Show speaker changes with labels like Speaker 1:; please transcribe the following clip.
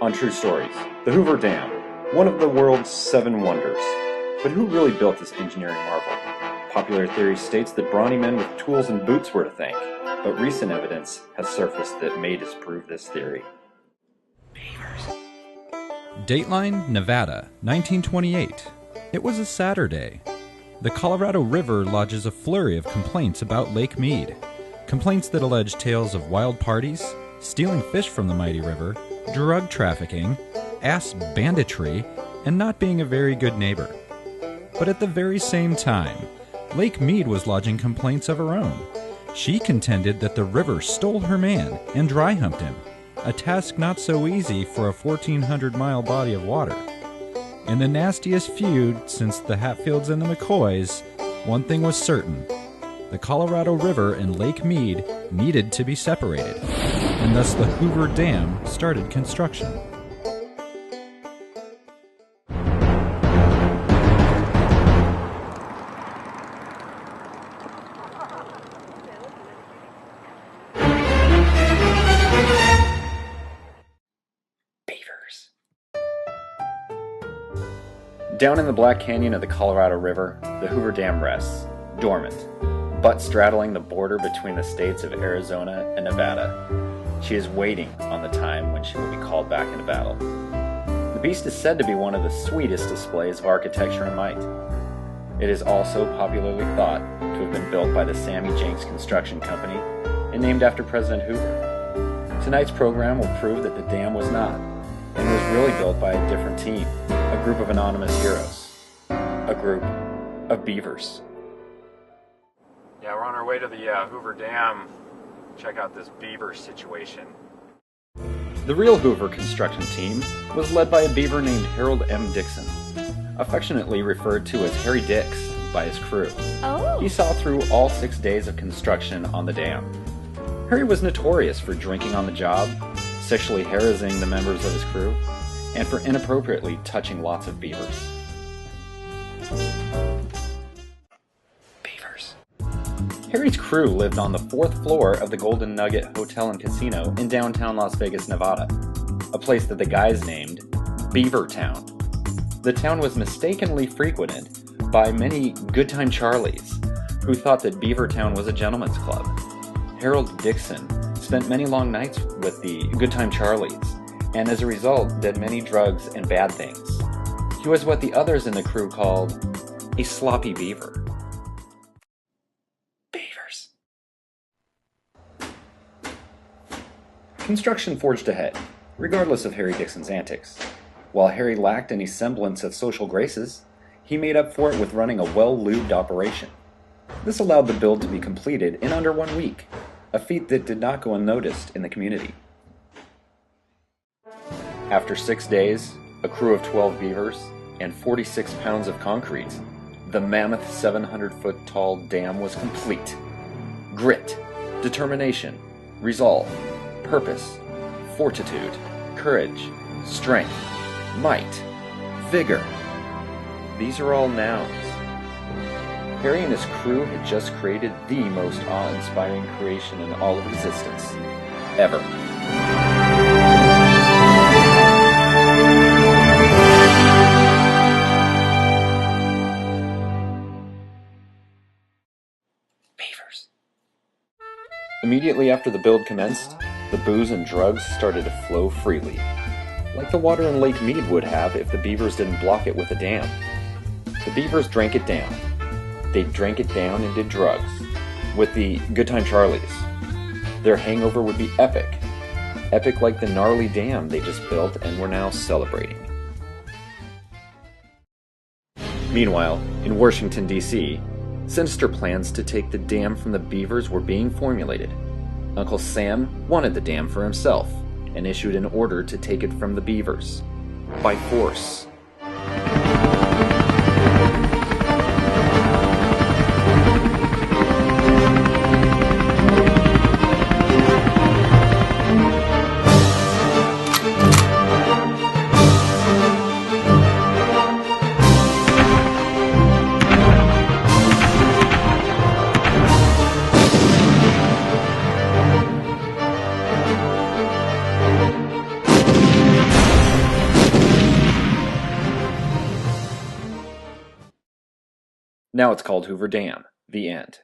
Speaker 1: on True Stories, the Hoover Dam, one of the world's 7 wonders. But who really built this engineering marvel? Popular theory states that brawny men with tools and boots were to thank, but recent evidence has surfaced that may disprove this theory. Beavers.
Speaker 2: Dateline, Nevada, 1928. It was a Saturday. The Colorado River lodges a flurry of complaints about Lake Mead. Complaints that allege tales of wild parties, stealing fish from the mighty river, drug trafficking, ass banditry, and not being a very good neighbor. But at the very same time, Lake Mead was lodging complaints of her own. She contended that the river stole her man and dry humped him, a task not so easy for a 1,400-mile body of water. In the nastiest feud since the Hatfields and the McCoys, one thing was certain. The Colorado River and Lake Mead needed to be separated, and thus the Hoover Dam started construction.
Speaker 1: Down in the Black Canyon of the Colorado River, the Hoover Dam rests, dormant, butt straddling the border between the states of Arizona and Nevada. She is waiting on the time when she will be called back into battle. The beast is said to be one of the sweetest displays of architecture and might. It is also popularly thought to have been built by the Sammy Jenks Construction Company and named after President Hoover. Tonight's program will prove that the dam was not, and was really built by a different team. A group of anonymous heroes. A group of beavers.
Speaker 3: Yeah, we're on our way to the Hoover Dam. Check out this beaver situation.
Speaker 1: The real Hoover construction team was led by a beaver named Harold M. Dixon, affectionately referred to as Harry Dix by his crew.
Speaker 4: Oh.
Speaker 1: He saw through all 6 days of construction on the dam. Harry was notorious for drinking on the job, sexually harassing the members of his crew, and for inappropriately touching lots of beavers. Beavers. Harry's crew lived on the 4th floor of the Golden Nugget Hotel and Casino in downtown Las Vegas, Nevada, a place that the guys named Beavertown. The town was mistakenly frequented by many Good Time Charlies, who thought that Beavertown was a gentleman's club. Harold Dixon spent many long nights with the Good Time Charlies, and as a result did many drugs and bad things. He was what the others in the crew called a sloppy beaver. Beavers. Construction forged ahead, regardless of Harry Dixon's antics. While Harry lacked any semblance of social graces, he made up for it with running a well-lubed operation. This allowed the build to be completed in under 1 week, a feat that did not go unnoticed in the community. After 6 days, a crew of 12 beavers, and 46 pounds of concrete, the mammoth 700-foot-tall dam was complete. Grit, determination, resolve, purpose, fortitude, courage, strength, might, vigor. These are all nouns. Harry and his crew had just created the most awe-inspiring creation in all of existence, ever. Immediately after the build commenced, the booze and drugs started to flow freely, like the water in Lake Mead would have if the beavers didn't block it with a dam. The beavers drank it down. They drank it down and did drugs, with the Good Time Charlies. Their hangover would be epic. Epic like the gnarly dam they just built and were now celebrating. Meanwhile, in Washington, D.C., sinister plans to take the dam from the beavers were being formulated. Uncle Sam wanted the dam for himself and issued an order to take it from the beavers by force. Now it's called Hoover Dam. The end.